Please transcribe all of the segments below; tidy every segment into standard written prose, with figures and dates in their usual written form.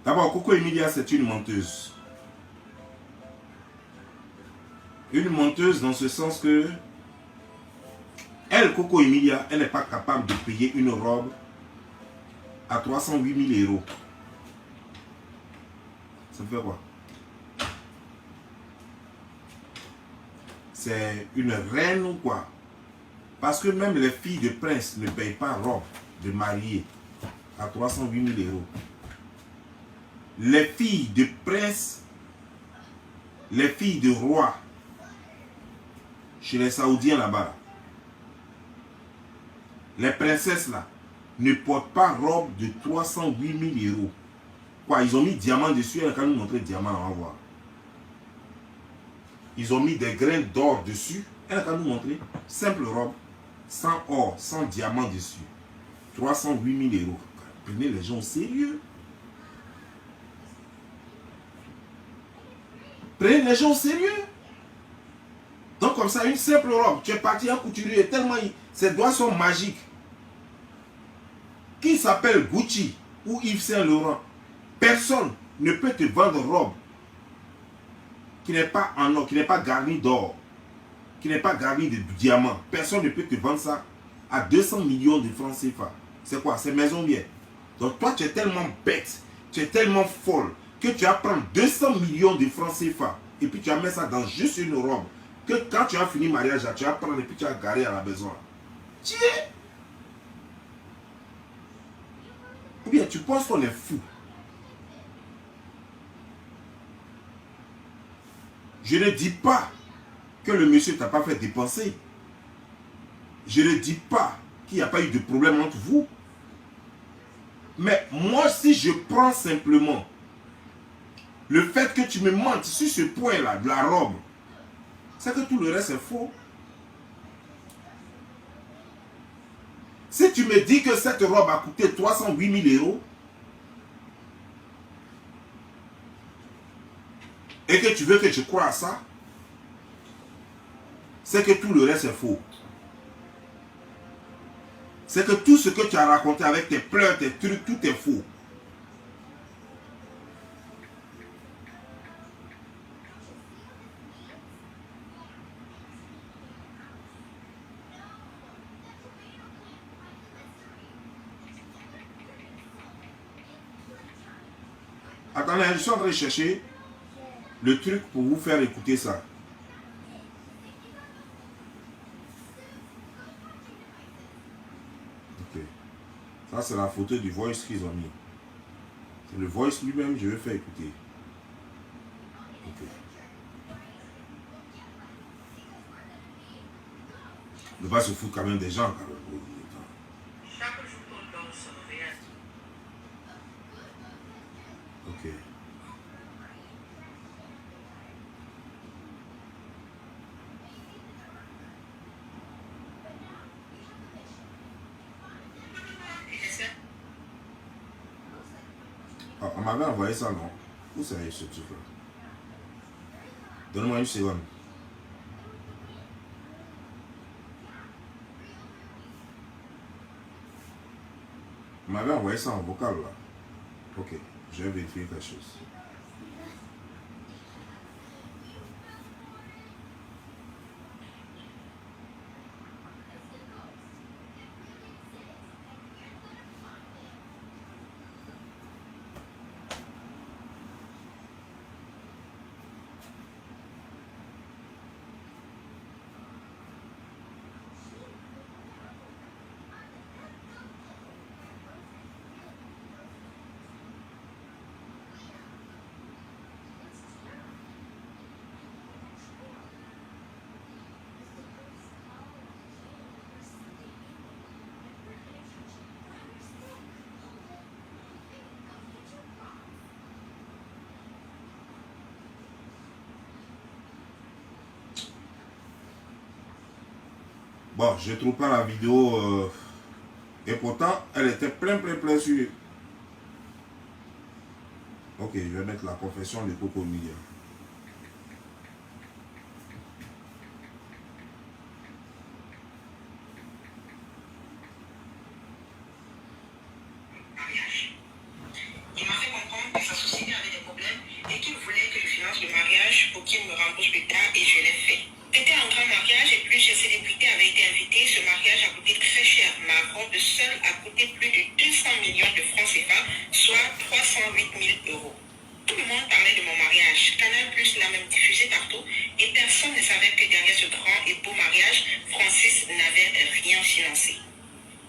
D'abord, Coco Emilia, c'est une menteuse. Une menteuse dans ce sens que elle, Coco Emilia, elle n'est pas capable de payer une robe à 308 000 euros. Ça fait quoi? C'est une reine ou quoi? Parce que même les filles de prince ne payent pas robe de mariée à 308 000 euros. Les filles de prince, les filles de roi, chez les Saoudiens là-bas, les princesses là, ne portent pas robe de 308 000 euros. Quoi, ils ont mis diamant dessus, elle va nous montrer diamant, on va voir. Ils ont mis des graines d'or dessus, elle va nous montrer. Simple robe, sans or, sans diamant dessus. 308 000 euros. Prenez les gens au sérieux. Prenez les gens au sérieux. Donc comme ça, une simple robe, tu es parti à couturier, tellement ses doigts sont magiques. Qui s'appelle Gucci ou Yves Saint Laurent, personne ne peut te vendre une robe qui n'est pas en or, qui n'est pas garnie d'or, qui n'est pas garnie de diamants. Personne ne peut te vendre ça à 200 millions de francs CFA. C'est quoi? C'est maison bien. Donc toi, tu es tellement bête, tu es tellement folle, que tu vas prendre 200 millions de francs CFA et puis tu vas mettre ça dans juste une robe que quand tu as fini le mariage, tu vas prendre et puis tu vas garer à la maison. Tiens! Ou bien tu penses qu'on est fou. Je ne dis pas que le monsieur ne t'a pas fait dépenser. Je ne dis pas qu'il n'y a pas eu de problème entre vous. Mais moi, si je prends simplement le fait que tu me mentes sur ce point-là de la robe, c'est que tout le reste est faux. Si tu me dis que cette robe a coûté 308 000 euros et que tu veux que je croie à ça, c'est que tout le reste est faux. C'est que tout ce que tu as raconté avec tes pleurs, tes trucs, tout est faux. Attendez, je suis en train de chercher le truc pour vous faire écouter ça. Ok. Ça, c'est la photo du voice qu'ils ont mis. C'est le voice lui-même, je vais faire écouter. Ok. Ne pas se foutre quand même des gens. Quand même. Ok. Ah, on m'avait envoyé ça, non? Où c'est ce truc-là? Donne-moi une seconde. On m'avait envoyé ça en vocal, là. Ok, je vais vérifier quelque chose. Bon, je ne trouve pas la vidéo. Et pourtant, elle était plein sur. Ok, je vais mettre la confession de Coco Emilia. Il m'a fait comprendre que ça robe seule a coûté plus de 200 millions de francs CFA, soit 308 000 euros. Tout le monde parlait de mon mariage. Canal Plus l'a même diffusé partout et personne ne savait que derrière ce grand et beau mariage, Francis n'avait rien financé.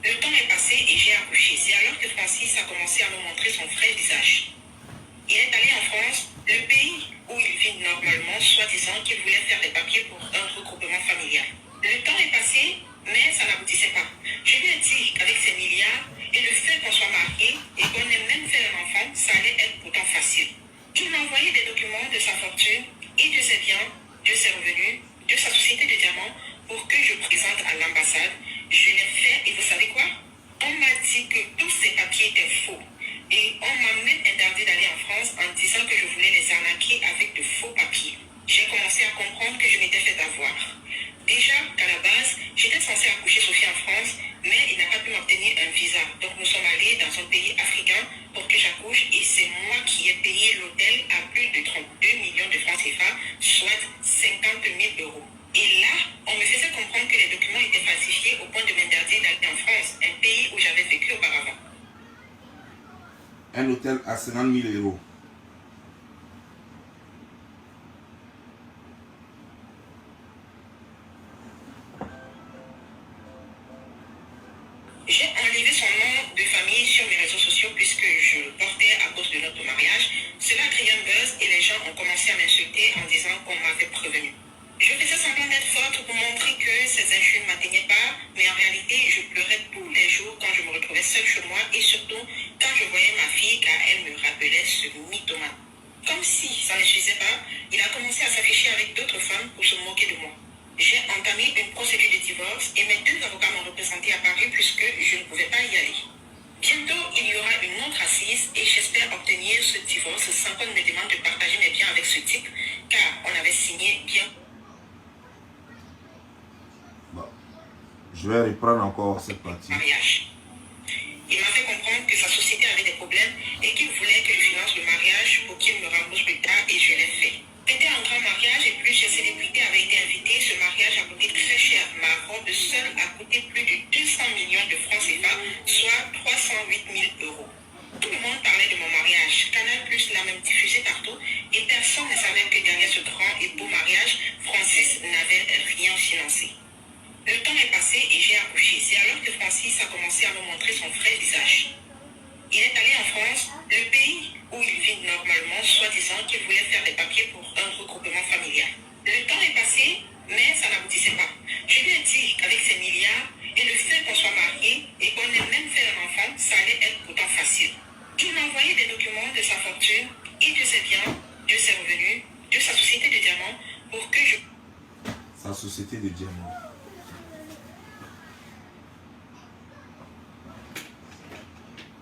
Le temps est passé et j'ai accouché. C'est alors que Francis a commencé à me montrer son vrai visage. Il est allé en France, le pays où il vit normalement, soi-disant qu'il voulait faire des papiers pour un regroupement familial. Le temps est passé, mais ça n'aboutissait pas. Je lui ai dit qu'avec ses milliards et le fait qu'on soit marié et qu'on ait même fait un enfant, ça allait être pourtant facile. Il m'a envoyé des documents de sa fortune et de ses biens, de ses revenus, de sa société de diamants pour que je présente à l'ambassade. Je l'ai fait et vous savez quoi? On m'a dit que tous ces papiers étaient faux. Et on m'a même interdit d'aller en France en disant que je voulais les arnaquer avec de faux papiers. J'ai commencé à comprendre que je m'étais fait avoir. Déjà qu'à la base, j'étais censée accoucher Sophie en France, mais il n'a pas pu m'obtenir un visa. Donc nous sommes allés dans un pays africain pour que j'accouche et c'est moi qui ai payé l'hôtel à plus de 32 millions de francs CFA, soit 50 000 euros. Et là, on me faisait comprendre que les documents étaient falsifiés au point de m'interdire d'aller en France, un pays où j'avais vécu auparavant. Un hôtel à 50 000 euros. J'ai enlevé son nom de famille sur mes réseaux sociaux puisque je le portais à cause de notre mariage. Cela a créé un buzz et les gens ont commencé à m'insulter en disant qu'on m'avait prévenu. Je faisais semblant d'être forte pour montrer que ces injures ne m'atteignaient pas, mais en réalité, je pleurais tous les jours quand je me retrouvais seule chez moi et surtout quand je voyais ma fille car elle me rappelait ce mythomane. Comme si ça ne suffisait pas, il a commencé à s'afficher avec d'autres femmes pour se moquer de moi. J'ai entamé une procédure de divorce et mes deux avocats m'ont représenté à Paris puisque je ne pouvais pas y aller. Bientôt, il y aura une autre assise et j'espère obtenir ce divorce sans qu'on me demande de partager mes biens avec ce type car on avait signé bien. Bon. Je vais reprendre encore cette partie. Mariage. Il m'a fait comprendre que sa société avait des problèmes et qu'il voulait que je finance le mariage pour qu'il me rembourse plus tard et je l'ai fait. C'était un grand mariage et plusieurs célébrités avaient été invitées. Ce mariage a coûté très cher. Ma robe seule a coûté plus de 200 millions de francs CFA, soit 308 000 euros. Tout le monde parlait de mon mariage. Canal Plus l'a même diffusé partout et personne ne savait que derrière ce grand et beau mariage, Francis n'avait rien financé. Le temps est passé et j'ai accouché. C'est alors que Francis a commencé à me montrer son vrai visage. Il est allé en France, le pays où il vit normalement, soi-disant qu'il voulait faire des papiers pour un regroupement familial. Le temps est passé, mais ça n'aboutissait pas. Je lui ai dit qu'avec ses milliards et le fait qu'on soit marié et qu'on ait même fait un enfant, ça allait être pourtant facile. Il m'a envoyé des documents de sa fortune et de ses biens, de ses revenus, de sa société de diamants pour que je... Sa société de diamants.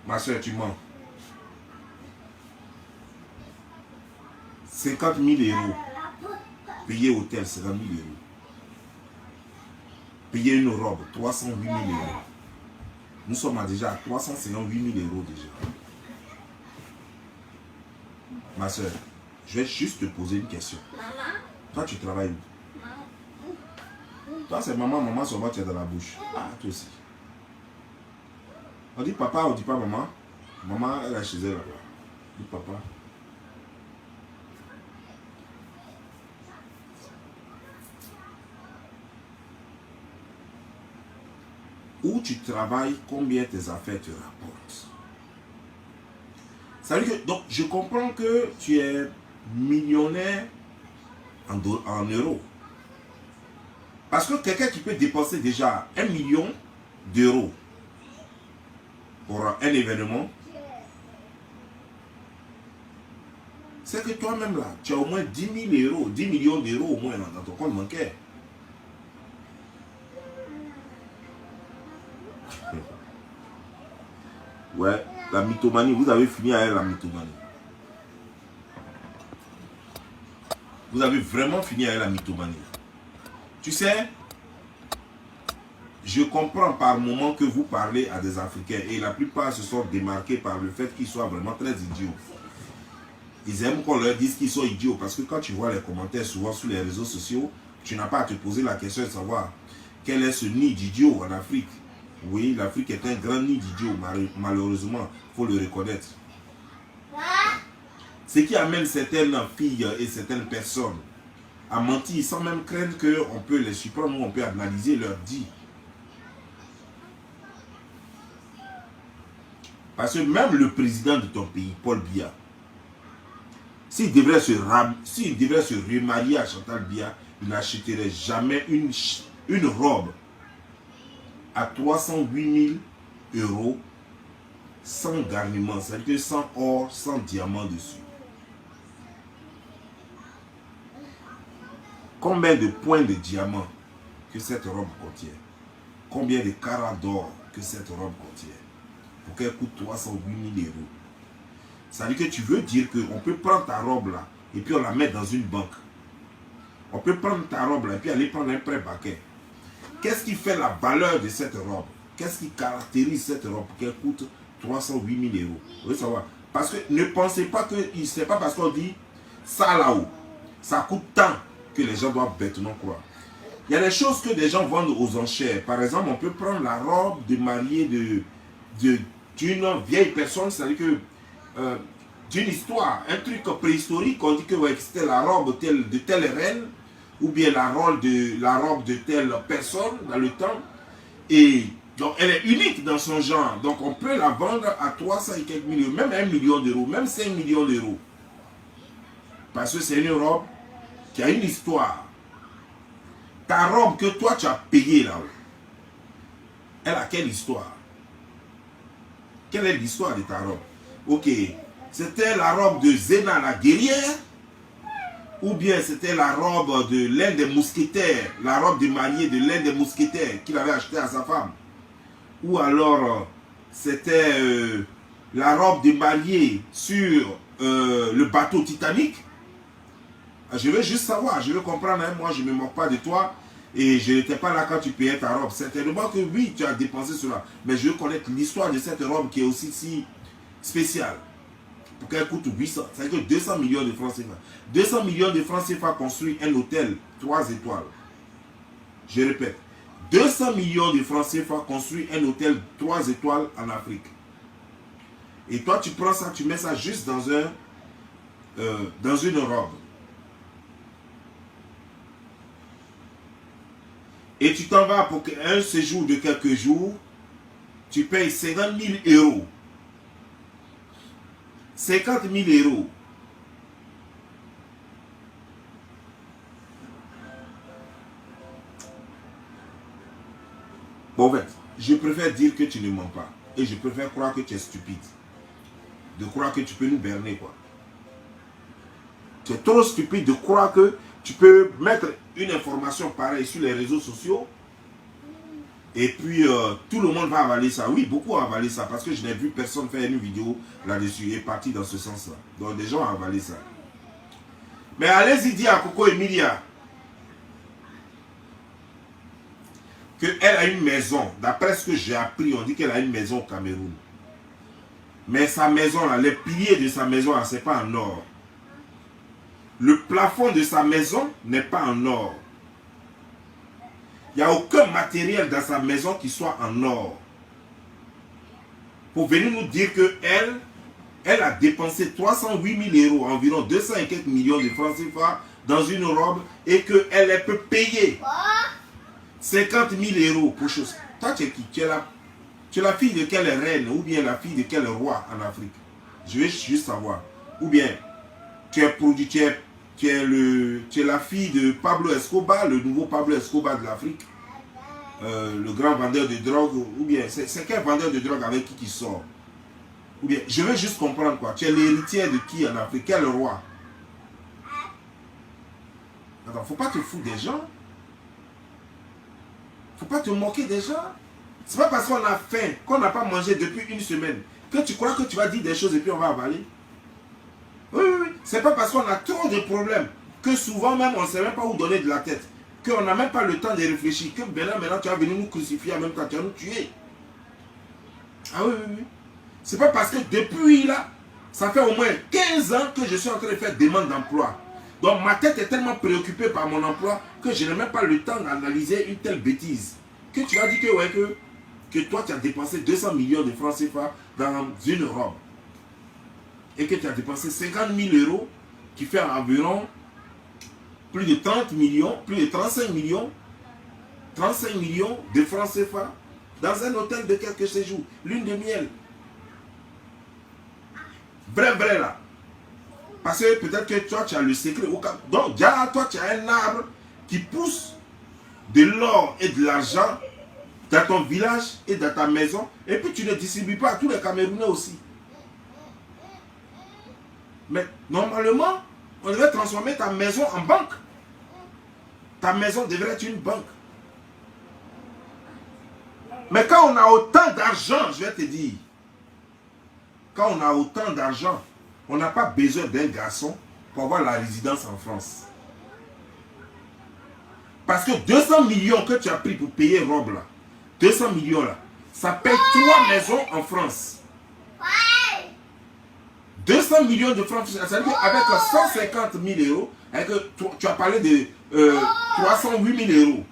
Ma soeur, tu mens. 50 000 euros. Payer hôtel, 50 000 euros. Payer une robe, 308 000 euros. Nous sommes déjà à 358 000 euros déjà. Ma soeur, je vais juste te poser une question. Toi, tu travailles où? Toi, c'est maman, maman, seulement tu es dans la bouche. Ah, toi aussi. On dit papa, on dit pas maman. Maman, elle est chez elle là-bas. On dit papa. Où tu travailles, combien tes affaires te rapportent. Ça veut dire que, donc, je comprends que tu es millionnaire en euros. Parce que quelqu'un qui peut dépenser déjà 1 million d'euros pour un événement, c'est que toi-même là, tu as au moins 10 000 euros, 10 millions d'euros au moins dans ton compte bancaire. Ouais, la mythomanie, vous avez fini avec la mythomanie. Vous avez vraiment fini avec la mythomanie. Tu sais, je comprends par moment que vous parlez à des Africains et la plupart se sont démarqués par le fait qu'ils soient vraiment très idiots. Ils aiment qu'on leur dise qu'ils sont idiots parce que quand tu vois les commentaires souvent sur les réseaux sociaux, tu n'as pas à te poser la question de savoir quel est ce nid d'idiots en Afrique. Oui, l'Afrique est un grand nid d'idiots, malheureusement, il faut le reconnaître. Ce qui amène certaines filles et certaines personnes à mentir sans même craindre qu'on peut les surprendre ou on peut analyser leur dit. Parce que même le président de ton pays, Paul Biya, s'il devrait se remarier à Chantal Biya, il n'achèterait jamais une robe à 308 000 € sans garnement, c'est-à-dire que sans or, sans diamant dessus. Combien de points de diamant que cette robe contient? Combien de carats d'or que cette robe contient? Pour qu'elle coûte 308 000 €. Ça veut dire que tu veux dire qu'on peut prendre ta robe là et puis on la met dans une banque. On peut prendre ta robe là et puis aller prendre un prêt bancaire. Qu'est-ce qui fait la valeur de cette robe? Qu'est-ce qui caractérise cette robe pour qu'elle coûte 308 000 €? Vous voulez savoir? Parce que ne pensez pas que ce n'est pas parce qu'on dit ça là-haut, ça coûte tant que les gens doivent bêtement croire. Il y a des choses que des gens vendent aux enchères. Par exemple, on peut prendre la robe de mariée d'une vieille personne, c'est-à-dire que d'une histoire, un truc préhistorique, on dit que ouais, c'était la robe de telle reine, ou bien la robe de telle personne dans le temps, et donc elle est unique dans son genre, donc on peut la vendre à 300 et quelques millions, même 1 million d'euros, même 5 millions d'euros, parce que c'est une robe qui a une histoire. Ta robe que toi tu as payée là-haut, elle a quelle histoire? Quelle est l'histoire de ta robe? Ok, c'était la robe de Zéna la guerrière, ou bien c'était la robe de l'un des mousquetaires, la robe de mariée de l'un des mousquetaires qu'il avait acheté à sa femme, ou alors c'était la robe de mariée sur le bateau Titanic. Je veux juste savoir, je veux comprendre, hein, moi je ne me moque pas de toi et je n'étais pas là quand tu payais ta robe. Certainement que oui, tu as dépensé cela, mais je veux connaître l'histoire de cette robe qui est aussi si spéciale. Pour qu'elle coûte 800, c'est-à-dire que 200 millions de francs CFA. 200 millions de francs CFA construit un hôtel 3 étoiles. Je répète, 200 millions de francs CFA construit un hôtel 3 étoiles en Afrique. Et toi tu prends ça, tu mets ça juste dans une robe. Et tu t'en vas pour un séjour de quelques jours, tu payes 50 000 €. 50 000 €. Bon, en fait, je préfère dire que tu ne mens pas. Et je préfère croire que tu es stupide. De croire que tu peux nous berner, quoi. Tu es trop stupide de croire que tu peux mettre une information pareille sur les réseaux sociaux et puis tout le monde va avaler ça. Oui, beaucoup ont avalé ça parce que je n'ai vu personne faire une vidéo là-dessus et parti dans ce sens-là. Donc des gens ont avalé ça. Mais allez-y dire à Coco Emilia qu'elle a une maison. D'après ce que j'ai appris, on dit qu'elle a une maison au Cameroun. Mais sa maison, là, les piliers de sa maison, ce n'est pas en or. Le plafond de sa maison n'est pas en or. Il n'y a aucun matériel dans sa maison qui soit en or. Pour venir nous dire qu'elle a dépensé 308 000 €, environ 200 et quelques millions de francs CFA dans une robe et qu'elle peut payer 50 000 € pour chose. Toi, tu es qui? Tu es la fille de quelle reine ou bien la fille de quel roi en Afrique? Je veux juste savoir. Ou bien tu es la fille de Pablo Escobar, le nouveau Pablo Escobar de l'Afrique, le grand vendeur de drogue, ou bien c'est quel vendeur de drogue avec qui sort? Ou bien, je veux juste comprendre quoi. Tu es l'héritière de qui en Afrique? Quel roi? Attends, faut pas te foutre des gens. Faut pas te moquer des gens. C'est pas parce qu'on a faim, qu'on n'a pas mangé depuis une semaine, que tu crois que tu vas dire des choses et puis on va avaler. Oui. C'est pas parce qu'on a trop de problèmes que souvent même on ne sait même pas où donner de la tête. Qu'on n'a même pas le temps de réfléchir. Que maintenant tu vas venir nous crucifier en même temps, tu vas nous tuer. Ah oui. C'est pas parce que depuis là, ça fait au moins 15 ans que je suis en train de faire demande d'emploi. Donc ma tête est tellement préoccupée par mon emploi que je n'ai même pas le temps d'analyser une telle bêtise. Que tu vas dire que toi tu as dépensé 200 millions de francs CFA dans une robe et que tu as dépensé 50 000 euros qui fait environ plus de 30 millions, plus de 35 millions de francs CFA dans un hôtel de quelques séjours, lune de miel. Vrai là. Parce que peut-être que toi tu as le secret. Donc déjà toi tu as un arbre qui pousse de l'or et de l'argent dans ton village et dans ta maison, et puis tu ne distribues pas à tous les Camerounais aussi. Mais normalement, on devrait transformer ta maison en banque. Ta maison devrait être une banque. Mais quand on a autant d'argent, je vais te dire, quand on a autant d'argent, on n'a pas besoin d'un garçon pour avoir la résidence en France. Parce que 200 millions que tu as pris pour payer robe là, 200 millions là, ça paye 3 maisons en France. 200 millions de francs, c'est-à-dire qu'avec 150 000 euros, avec, tu as parlé de 308 000 euros.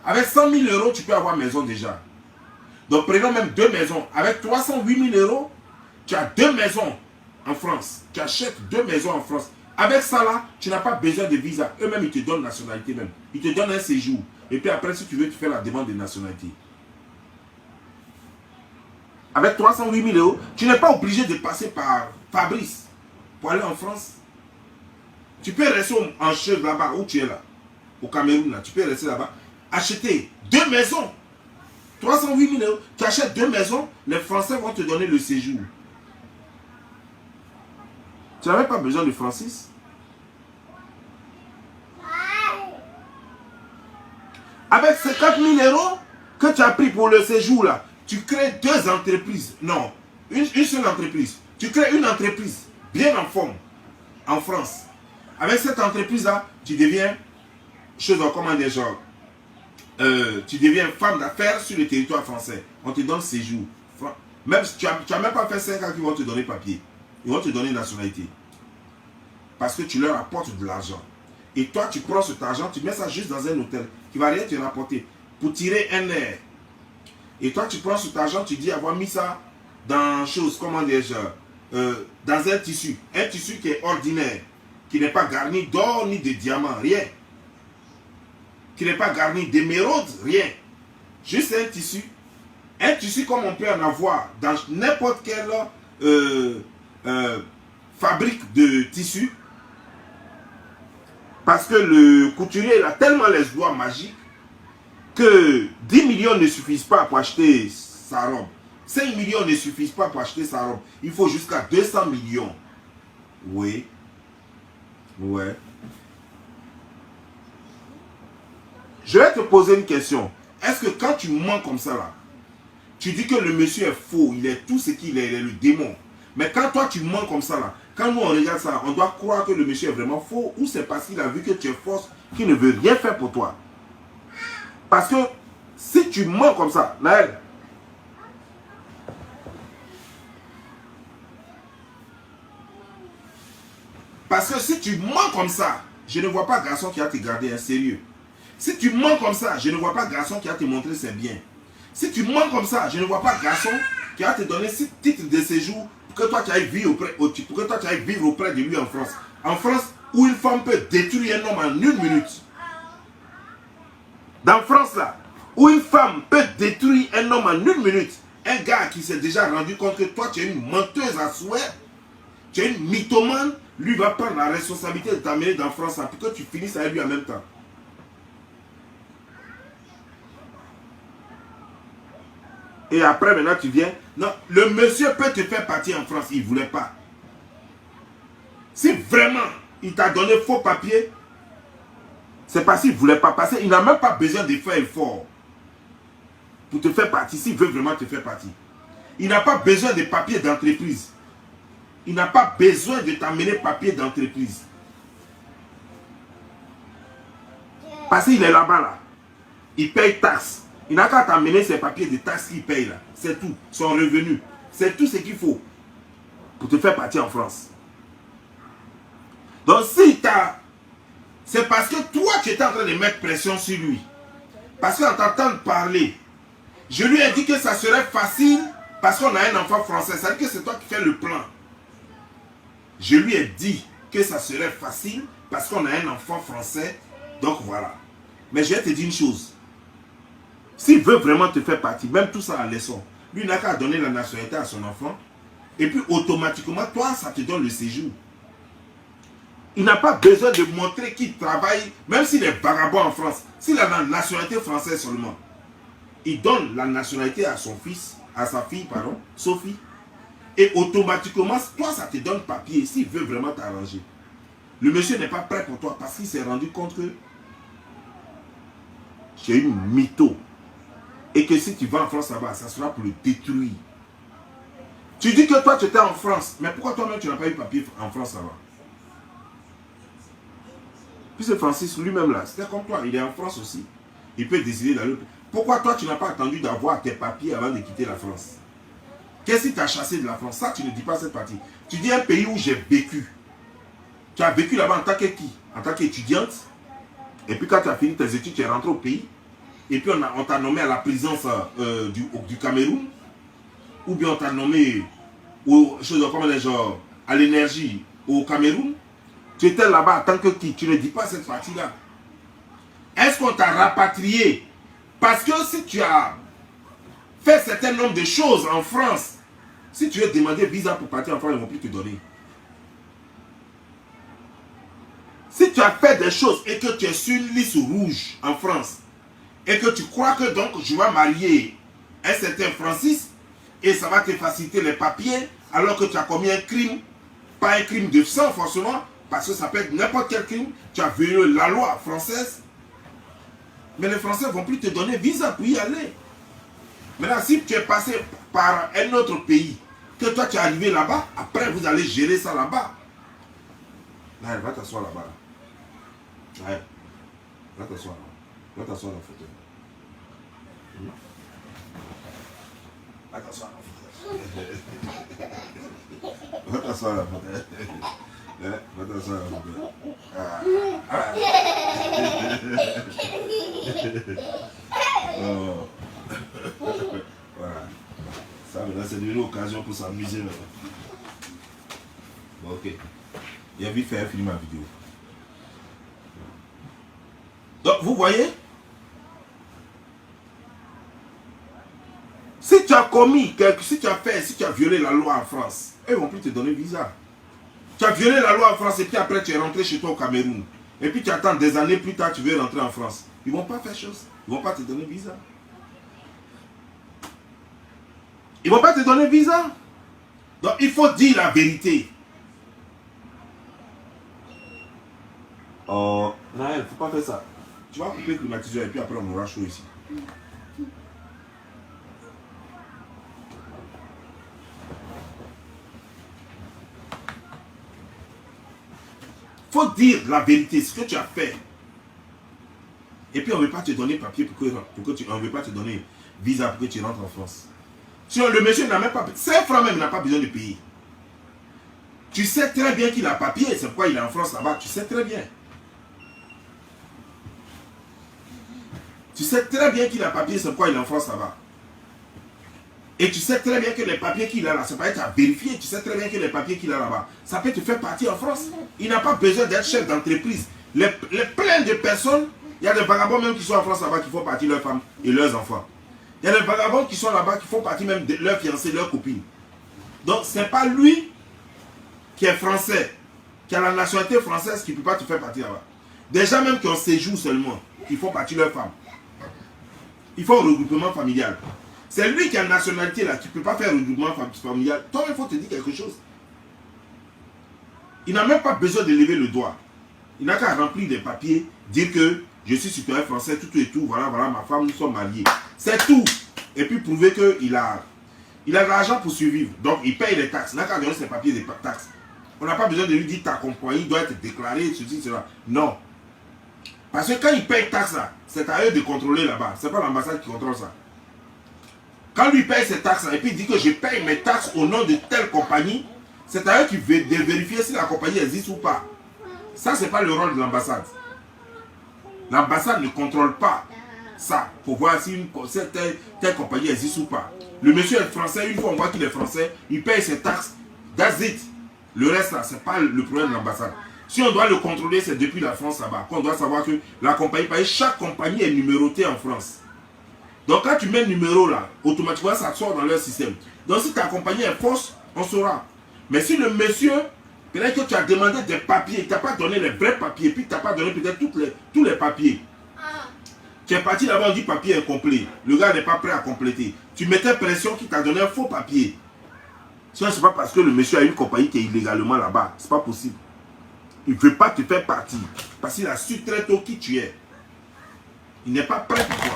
Avec 100 000 euros, tu peux avoir maison déjà. Donc prenons même 2 maisons. Avec 308 000 euros, tu as 2 maisons en France. Tu achètes 2 maisons en France. Avec ça là, tu n'as pas besoin de visa. Eux-mêmes, ils te donnent nationalité même. Ils te donnent un séjour. Et puis après, si tu veux, tu fais la demande de nationalité. Avec 308 000 euros, tu n'es pas obligé de passer par Fabrice pour aller en France. Tu peux rester en chef là-bas, où tu es là, au Cameroun, là. Tu peux rester là-bas, acheter 2 maisons. 308 000 euros, tu achètes 2 maisons, les Français vont te donner le séjour. Tu n'avais pas besoin de Francis. Avec 50 000 euros que tu as pris pour le séjour là, tu crées 2 entreprises. Non, une seule entreprise. Tu crées une entreprise bien en forme en France. Avec cette entreprise là, tu deviens comment dire, genre, tu deviens femme d'affaires sur le territoire français. On te donne séjour. Même si tu n'as même pas fait 5 ans qu'ils vont te donner papier. Ils vont te donner nationalité. Parce que tu leur apportes de l'argent. Et toi, tu prends cet argent, tu mets ça juste dans un hôtel qui ne va rien te rapporter pour tirer un air. Et toi, tu prends cet argent, tu dis avoir mis ça dans comment dire, dans un tissu. Un tissu qui est ordinaire, qui n'est pas garni d'or ni de diamants, rien. Qui n'est pas garni d'émeraudes, rien. Juste un tissu. Un tissu comme on peut en avoir dans n'importe quelle fabrique de tissu. Parce que le couturier il a tellement les doigts magiques que 10 millions ne suffisent pas pour acheter sa robe. 5 millions ne suffisent pas pour acheter sa robe. Il faut jusqu'à 200 millions. Oui. Ouais. Je vais te poser une question. Est-ce que quand tu mens comme ça là, tu dis que le monsieur est faux, il est tout ce qu'il est, il est le démon. Mais quand toi tu mens comme ça là, quand nous on regarde ça, on doit croire que le monsieur est vraiment faux ou c'est parce qu'il a vu que tu es fausse qu'il ne veut rien faire pour toi. Parce que si tu mens comme ça, Naël, parce que si tu mens comme ça, je ne vois pas garçon qui va te garder un sérieux. Si tu mens comme ça, je ne vois pas garçon qui va te montrer ses biens. Si tu mens comme ça, je ne vois pas garçon qui va te donner 6 titres de séjour pour que toi tu ailles vivre auprès de lui en France. En France, où une femme peut détruire un homme en 1 minute. Dans France là, où une femme peut détruire un homme en 1 minute. Un gars qui s'est déjà rendu compte que toi tu es une menteuse à souhait, tu es une mythomane, lui va prendre la responsabilité de t'amener dans France là, pour que tu finisses avec lui en même temps. Et après, maintenant, tu viens. Non, le monsieur peut te faire partir en France. Il ne voulait pas. Si vraiment, il t'a donné faux papier, c'est parce qu'il ne voulait pas passer. Il n'a même pas besoin de faire effort pour te faire partir, s'il veut vraiment te faire partir. Il n'a pas besoin de papier d'entreprise. Il n'a pas besoin de t'amener papier d'entreprise. Parce qu'il est là-bas, là. Il paye taxe. Il n'a qu'à t'amener ses papiers de taxes qu'il paye là. C'est tout. Son revenu. C'est tout ce qu'il faut pour te faire partir en France. Donc si tu as... C'est parce que toi tu étais en train de mettre pression sur lui. Parce qu'en t'entendant parler, Je lui ai dit que ça serait facile parce qu'on a un enfant français. Ça veut dire que c'est toi qui fais le plan. Je lui ai dit que ça serait facile parce qu'on a un enfant français. Donc voilà. Mais je vais te dire une chose. S'il veut vraiment te faire partie, même tout ça à leçon, lui n'a qu'à donner la nationalité à son enfant. Et puis automatiquement, toi, ça te donne le séjour. Il n'a pas besoin de montrer qu'il travaille, même s'il est vagabond en France. S'il a la nationalité française seulement, il donne la nationalité à son fils, à sa fille, pardon, Sophie. Et automatiquement, toi, ça te donne papier s'il veut vraiment t'arranger. Le monsieur n'est pas prêt pour toi parce qu'il s'est rendu compte que j'ai une mytho. Et que si tu vas en France là-bas, ça sera pour le détruire. Tu dis que toi, tu étais en France. Mais pourquoi toi-même, tu n'as pas eu papier en France là-bas? Puis c'est Francis lui-même là, c'était comme toi, il est en France aussi. Il peut décider d'aller. Pourquoi toi, tu n'as pas attendu d'avoir tes papiers avant de quitter la France? Qu'est-ce qui t'a chassé de la France? Ça, tu ne dis pas cette partie. Tu dis un pays où j'ai vécu. Tu as vécu là-bas en tant que qui? En tant qu'étudiante. Et puis quand tu as fini tes études, tu es rentré au pays. Et puis on t'a nommé à la présidence du Cameroun. Ou bien on t'a nommé à l'énergie au Cameroun. Tu étais là-bas en tant que qui? Tu ne dis pas cette partie-là. Est-ce qu'on t'a rapatrié? Parce que si tu as fait un certain nombre de choses en France, si tu veux demander visa pour partir en France, ils ne vont plus te donner. Si tu as fait des choses et que tu es sur une liste rouge en France, et que tu crois que donc je vais marier un certain Francis, et ça va te faciliter les papiers, alors que tu as commis un crime, pas un crime de sang forcément, parce que ça peut être n'importe quel crime, tu as violé la loi française, mais les Français ne vont plus te donner visa pour y aller. Maintenant, si tu es passé par un autre pays, que toi tu es arrivé là-bas, après vous allez gérer ça là-bas. Là, va t'asseoir là-bas. Ouais. Va t'asseoir là. Va t'asseoir dans le fauteuil. Va t'asseoir dans le fauteuil. Va t'asseoir dans le fauteuil. Va t'asseoir dans le fauteuil. Oh. Voilà. Ça, maintenant, c'est devenu l'occasion pour s'amuser maintenant. Bon, ok. Il a vite fait finir ma vidéo. Donc, vous voyez, si tu as commis, si tu as violé la loi en France, ils ne vont plus te donner visa. Tu as violé la loi en France et puis après tu es rentré chez toi au Cameroun. Et puis tu attends des années plus tard, tu veux rentrer en France. Ils ne vont pas faire chose. Ils ne vont pas te donner visa. Ils ne vont pas te donner visa. Donc il faut dire la vérité. Oh, non, il ne faut pas faire ça. Tu vas couper le climatiseur et puis après on aura chaud ici. Il faut dire la vérité, ce que tu as fait. Et puis on ne veut pas te donner papier on ne veut pas te donner visa pour que tu rentres en France. Si le monsieur n'a même pas, 5 francs même, il n'a pas besoin de payer. Tu sais très bien qu'il a papier, c'est pourquoi il est en France là-bas, tu sais très bien. Tu sais très bien qu'il a papier, c'est pourquoi il est en France là-bas. Et tu sais très bien que les papiers qu'il a là, ça peut être à vérifier. Tu sais très bien que les papiers qu'il a là-bas, ça peut te faire partir en France. Il n'a pas besoin d'être chef d'entreprise. Les plein de personnes, il y a des vagabonds même qui sont en France là-bas qui font partie leurs femmes et leurs enfants. Il y a des vagabonds qui sont là-bas qui font partie même de leurs fiancés, leurs copines. Donc ce n'est pas lui qui est français, qui a la nationalité française qui ne peut pas te faire partir là-bas. Des gens même qui ont séjour seulement, qui font partie de leurs femmes. Ils font un regroupement familial. C'est lui qui a une nationalité là, qui ne peut pas faire un regroupement familial. Toi, il faut te dire quelque chose. Il n'a même pas besoin de lever le doigt. Il n'a qu'à remplir des papiers, dire que je suis citoyen français, tout et tout, voilà, ma femme, nous sommes mariés. C'est tout. Et puis prouver qu'il a de l'argent pour survivre. Donc il paye les taxes. Il n'a qu'à donner ses papiers de taxes. On n'a pas besoin de lui dire ta compagnie doit être déclarée, ceci, cela. Non. Parce que quand il paye taxes là, c'est à eux de contrôler là-bas. Ce n'est pas l'ambassade qui contrôle ça. Quand lui paye ses taxes et puis il dit que je paye mes taxes au nom de telle compagnie, c'est à eux de vérifier si la compagnie existe ou pas. Ça, ce n'est pas le rôle de l'ambassade. L'ambassade ne contrôle pas ça pour voir si telle compagnie existe ou pas. Le monsieur est français, une fois on voit qu'il est français, il paye ses taxes, that's it. Le reste là, c'est pas le problème de l'ambassade. Si on doit le contrôler, c'est depuis la France là-bas, qu'on doit savoir que la compagnie, chaque compagnie est numérotée en France. Donc quand tu mets le numéro là, automatiquement ça sort dans leur système. Donc si ta compagnie est fausse, on saura. Mais si le monsieur, peut-être que tu as demandé des papiers, tu n'as pas donné les vrais papiers, puis tu n'as pas donné peut-être tous les papiers. Tu es parti là-bas, on dit papier incomplet. Le gars n'est pas prêt à compléter. Tu mettais pression qu'il t'a donné un faux papier. Sinon, ce n'est pas parce que le monsieur a une compagnie qui est illégalement là-bas. Ce n'est pas possible. Il ne veut pas te faire partie. Parce qu'il a su très tôt qui tu es. Il n'est pas prêt pour toi.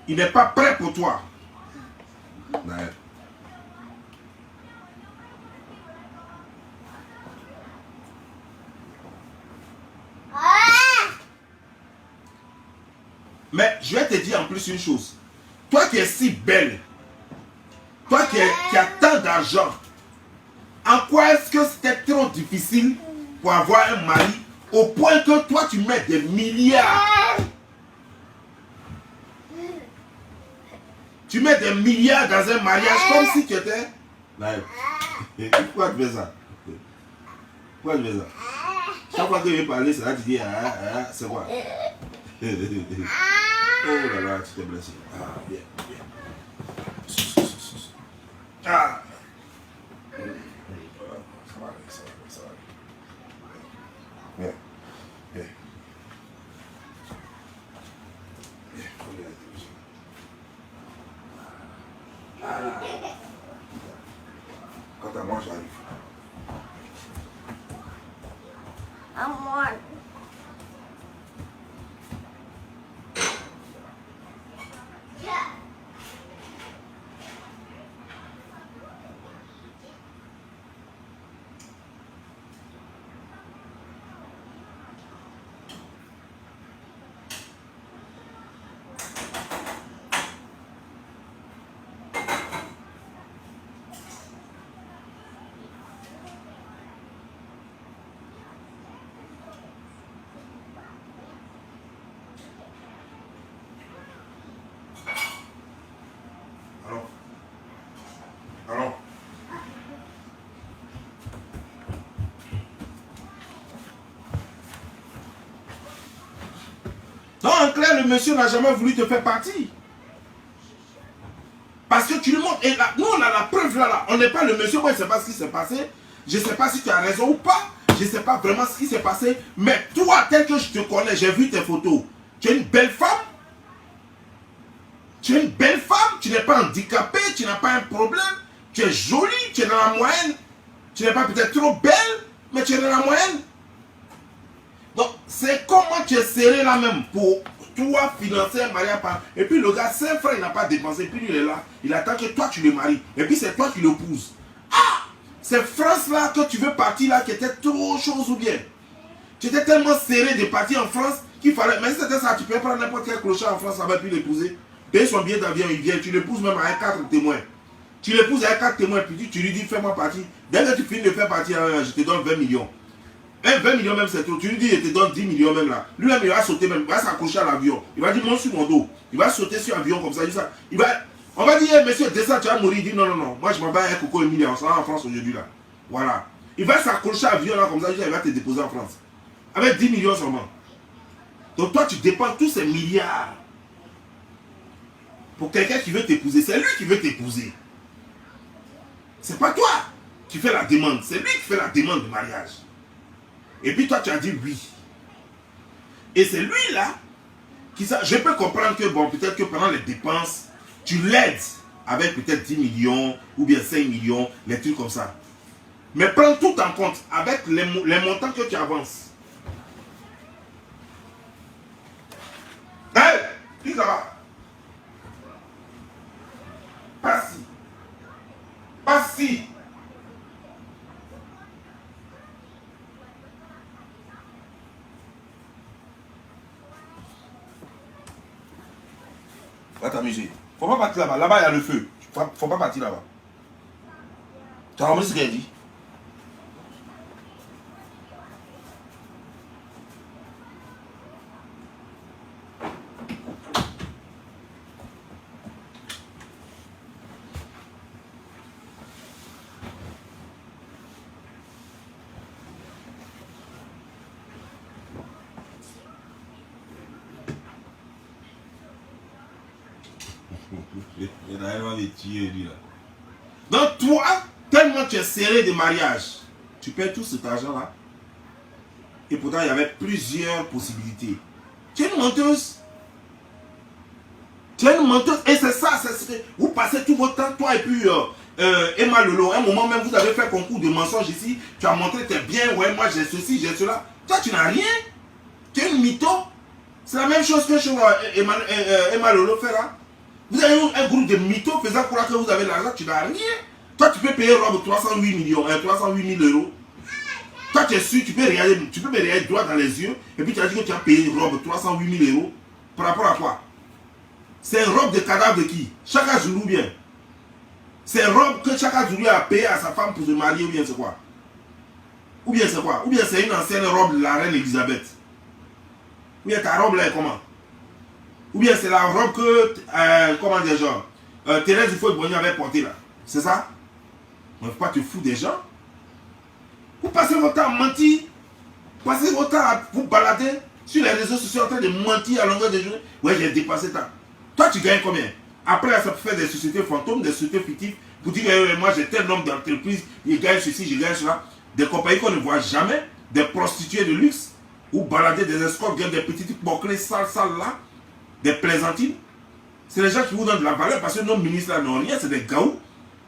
Il n'est pas prêt pour toi. Ouais. Mais je vais te dire en plus une chose. Toi qui es si belle, toi qui as tant d'argent, en quoi est-ce que c'était trop difficile pour avoir un mari au point que toi tu mets des milliards? Tu mets des milliards dans un mariage comme si tu étais... Pourquoi tu fais ça? Pourquoi tu fais ça? Chaque fois que je vais parler, c'est là que tu dis, c'est quoi? Oh là là, tu t'es blessé. Ah, bien, bien. Ah. Ça va aller, ça va aller, ça va aller. Bien, bien. Bien, faut aller à la télévision. Ah. Quant à moi, j'arrive. À moi. Donc, en clair, le monsieur n'a jamais voulu te faire partir. Parce que tu lui montres. Et là, nous, on a la preuve là. On n'est pas le monsieur. Moi, je ne sais pas ce qui s'est passé. Je ne sais pas si tu as raison ou pas. Je ne sais pas vraiment ce qui s'est passé. Mais toi, tel que je te connais, j'ai vu tes photos. Tu es une belle femme. Tu es une belle femme. Tu n'es pas handicapée. Tu n'as pas un problème. Tu es jolie. Tu es dans la moyenne. Tu n'es pas peut-être trop belle. Mais tu es dans la moyenne. Donc, c'est comment tu es serré là même pour toi financer un mariage. Et puis le gars, 5 francs, il n'a pas dépensé. Et puis lui, il est là. Il attend que toi, tu le maries. Et puis c'est toi qui l'épouses. Ah! C'est France là que tu veux partir là qui était trop chose ou bien. Tu étais tellement serré de partir en France qu'il fallait. Mais si c'était ça, tu peux prendre n'importe quel clochard en France, ça va plus l'épouser. Paye son billet d'avion, il vient. Tu l'épouses même avec 4 témoins. Tu l'épouses avec 4 témoins. Puis tu lui dis, fais-moi partir. Dès que tu finis de faire partir, je te donne 20 millions. 20 millions même c'est trop. Tu lui dis, je te donne 10 millions même là. Lui-même, il va sauter même. Il va s'accrocher à l'avion. Il va dire, monte sur mon dos. Il va sauter sur l'avion comme ça. On va dire, hey, monsieur, descends, tu vas mourir. Il dit, non, non, non. Moi, je m'en vais avec Coco Emilia. On s'en va en France aujourd'hui là. Voilà. Il va s'accrocher à l'avion là comme ça. Il va te déposer en France. Avec 10 millions seulement. Donc toi, tu dépenses tous ces milliards pour quelqu'un qui veut t'épouser. C'est lui qui veut t'épouser. C'est pas toi qui fais la demande. C'est lui qui fait la demande de mariage. Et puis toi, tu as dit oui. Et c'est lui là qui ça. Je peux comprendre que, bon, peut-être que pendant les dépenses, tu l'aides avec peut-être 10 millions ou bien 5 millions, les trucs comme ça. Mais prends tout en compte avec les montants que tu avances. Hey, clique là-bas. Pas-ci. Pas-ci. Va t'amuser. Faut pas partir là-bas. Là-bas, il y a le feu. Faut pas partir là-bas. Tu as compris ce qu'elle dit? Il va me tuer, lui, là. Donc, toi, tellement tu es serré de mariage, tu perds tout cet argent-là. Et pourtant, il y avait plusieurs possibilités. Tu es une menteuse. Tu es une menteuse. Et c'est ça, vous passez tout votre temps, toi et puis Emma Lolo. À un moment même, vous avez fait concours de mensonges ici. Tu as montré que tu es bien. Ouais, moi j'ai ceci, j'ai cela. Toi, tu n'as rien. Tu es une mytho. C'est la même chose que chez Emma Lolo fait là. Vous avez un groupe de mythos faisant croire que vous avez l'argent, tu n'as rien. Toi, tu peux payer robe 308 millions, 308 000 euros. Toi, tu es sûr, tu peux me regarder droit dans les yeux, et puis tu as dit que tu as payé une robe 308 000 euros. Par rapport à quoi? C'est une robe de cadavre de qui? Chaka Zulu bien. C'est une robe que Chaka Zulu a payé à sa femme pour se marier, ou bien c'est quoi? Ou bien c'est quoi? Ou bien c'est une ancienne robe de la reine Elisabeth. Ou bien ta robe là est comment? Ou bien c'est la robe que, comment dire, genre, Thérèse Houphouët-Boigny avait portée là. C'est ça? On ne peut pas te foutre des gens. Vous passez votre temps à mentir. Vous passez votre temps à vous balader sur les réseaux sociaux en train de mentir à longueur de journée. Ouais, j'ai dépassé tant. Toi, tu gagnes combien? Après, ça peut faire des sociétés fantômes, des sociétés fictives, pour dire moi j'ai tel nombre d'entreprises, ils gagnent ceci, je gagne cela. Des compagnies qu'on ne voit jamais, des prostituées de luxe, ou balader des escorts, des petites bouclées sales là, des plaisantines. C'est les gens qui vous donnent de la valeur parce que nos ministres là n'ont rien, c'est des gaous.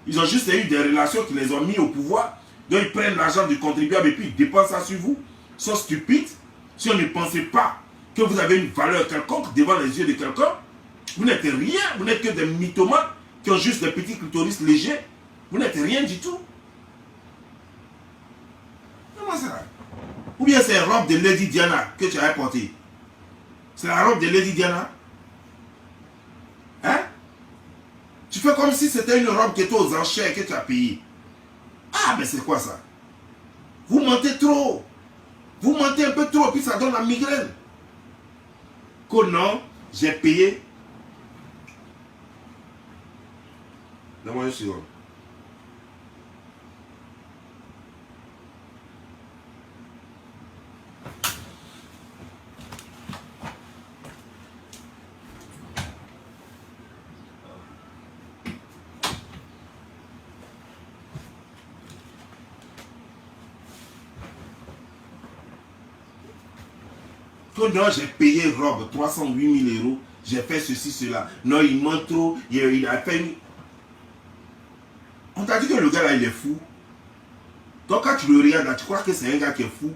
Ils ont juste eu des relations qui les ont mis au pouvoir. Donc ils prennent l'argent du contribuable et puis ils dépensent ça sur vous. Ils sont stupides. Si on ne pensait pas que vous avez une valeur quelconque devant les yeux de quelqu'un, vous n'êtes rien. Vous n'êtes que des mythomanes qui ont juste des petits clitoris légers. Vous n'êtes rien du tout. Comment ça? Ou bien c'est la robe de Lady Diana que tu avais portée. C'est la robe de Lady Diana. Hein? Tu fais comme si c'était une robe qui était aux enchères que tu as payée. Ah, mais c'est quoi ça? Vous mentez trop. Vous mentez un peu trop, puis ça donne la migraine. Que non, j'ai payé. Donne-moi une seconde. Que non, j'ai payé robe 308 000 euros, j'ai fait ceci, cela. Non, il ment trop, il a fait une... On t'a dit que le gars là, il est fou. Donc quand tu le regardes là, tu crois que c'est un gars qui est fou.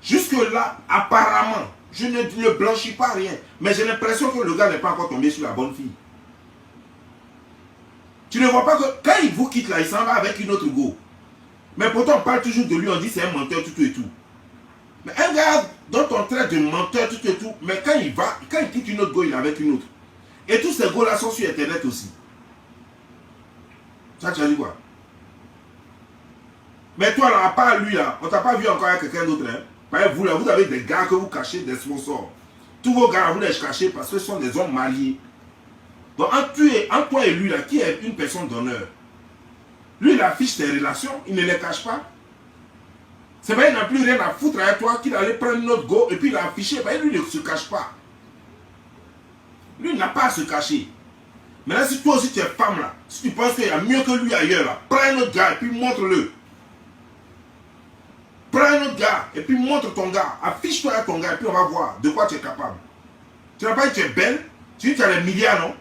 Jusque là, apparemment, je ne blanchis pas rien. Mais j'ai l'impression que le gars n'est pas encore tombé sur la bonne fille. Tu ne vois pas que quand il vous quitte là, il s'en va avec une autre go. Mais pourtant, on parle toujours de lui, on dit c'est un menteur, tout et tout. Mais un gars dont on traite de menteur, tout et tout, mais quand il quitte une autre go, il est avec une autre. Et tous ces go là sont sur internet aussi. Ça, tu as dit quoi? Mais toi là, à part lui là, on t'a pas vu encore avec quelqu'un d'autre. Hein? Par exemple, vous là, vous avez des gars que vous cachez, des sponsors. Tous vos gars, vous les cachez parce que ce sont des hommes mariés. Donc entre toi et lui là, qui est une personne d'honneur? Lui, il affiche ses relations, il ne les cache pas. C'est vrai, il n'a plus rien à foutre avec toi qu'il allait prendre notre go et puis il a affiché. Ben, lui, il ne se cache pas. Lui, il n'a pas à se cacher. Maintenant, si toi aussi tu es femme là, si tu penses qu'il y a mieux que lui ailleurs là, prends un autre gars et puis montre-le. Prends un autre gars et puis montre ton gars. Affiche-toi à ton gars et puis on va voir de quoi tu es capable. Tu n'as pas dit que tu es belle, tu dis que tu as des milliards, non?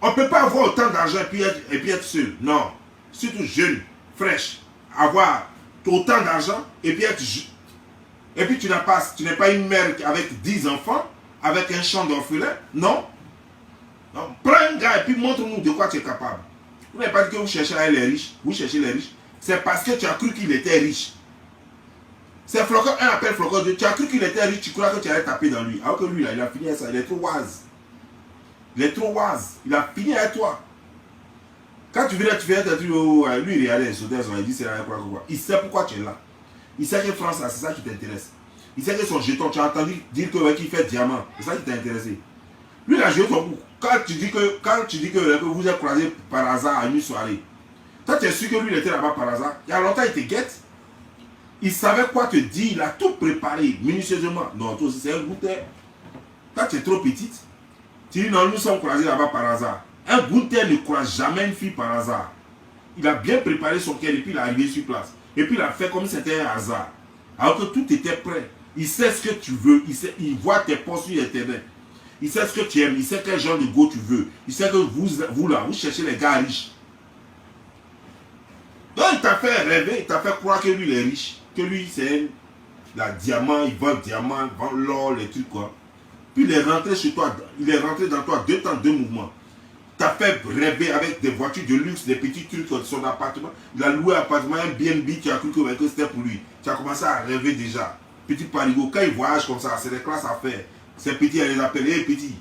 On ne peut pas avoir autant d'argent et puis être seul. Non. Surtout jeune, fraîche. Avoir autant d'argent et puis être et puis tu n'es pas une mère avec 10 enfants, avec un champ d'orphelin. Non. Non. Prends un gars et puis montre-nous de quoi tu es capable. Vous n'avez pas dit que vous cherchez à les riches. Vous cherchez les riches. C'est parce que tu as cru qu'il était riche. C'est Flocon, un appel Flocon 2. Tu as cru qu'il était riche, tu crois que tu allais taper dans lui. Alors que lui, là, il a fini avec ça. Il est trop wise. Il est trop wise. Il a fini avec toi. Quand tu viens, tu dis, oh, lui, il est allé sauter, il dit, c'est quoi. Il sait pourquoi tu es là. Il sait que France, c'est ça qui t'intéresse. Il sait que son jeton, tu as entendu dire qu'il fait diamant. C'est ça qui t'a intéressé. Lui, il a joué ton coup. Quand tu dis que vous êtes croisés par hasard à une soirée, toi, tu es sûr que lui, il était là-bas par hasard. Il y a longtemps, il te guette. Il savait quoi te dire. Il a tout préparé minutieusement. Non, toi aussi, c'est un goûter. Toi, tu es trop petite. Tu dis non, nous sommes croisés là-bas par hasard. Un Gunther ne croise jamais une fille par hasard. Il a bien préparé son cœur et puis il est arrivé sur place. Et puis il a fait comme si c'était un hasard. Alors que tout était prêt. Il sait ce que tu veux. Il voit tes posts sur Internet. Il sait ce que tu aimes. Il sait quel genre de go tu veux. Il sait que vous là, vous cherchez les gars riches. Donc il t'a fait rêver, il t'a fait croire que lui il est riche. Que lui c'est la diamant, il vend diamant, il vend l'or, les trucs quoi. Puis il est rentré chez toi, il est rentré dans toi 2 temps, 2 mouvements. T'as fait rêver avec des voitures de luxe, des petits trucs, son appartement. Il a loué un appartement, un BNB, tu as cru que c'était pour lui. Tu as commencé à rêver déjà. Petit parigo, quand il voyage comme ça, c'est des classes à faire. Ces petits, il les appelle, hey petit.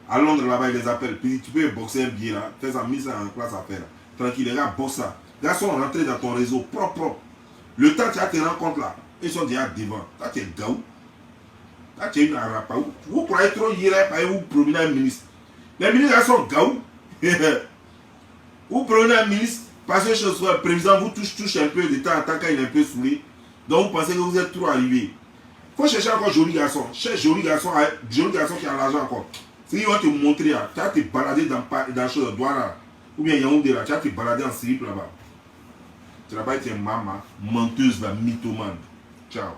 À Londres là-bas, il les appelle. Petit, tu peux boxer un billet là, fais ça, mise ça en classe à faire. Tranquille, les gars, boxe ça. Les gars sont rentrés dans ton réseau propre. Le temps tu as tes rencontres là, ils sont déjà devant. Toi, tu es gaou. Toi, tu es une arapaou. Vous croyez trop hier, vous promenez un ministre. Les ministres là sont gaou. Vous prenez un ministre, parce que je suis président, vous touche un peu de temps en temps quand il est un peu saoulé. Donc vous pensez que vous êtes trop arrivé. Il faut chercher encore joli garçon. Cherche joli garçon qui a l'argent encore. C'est qu'ils vont te montrer, tu vas te balader dans Douala. Ou bien Yaoundé là, tu vas te balader en slip là-bas. Tu vas pas être une maman, menteuse, la mythomane. Ciao.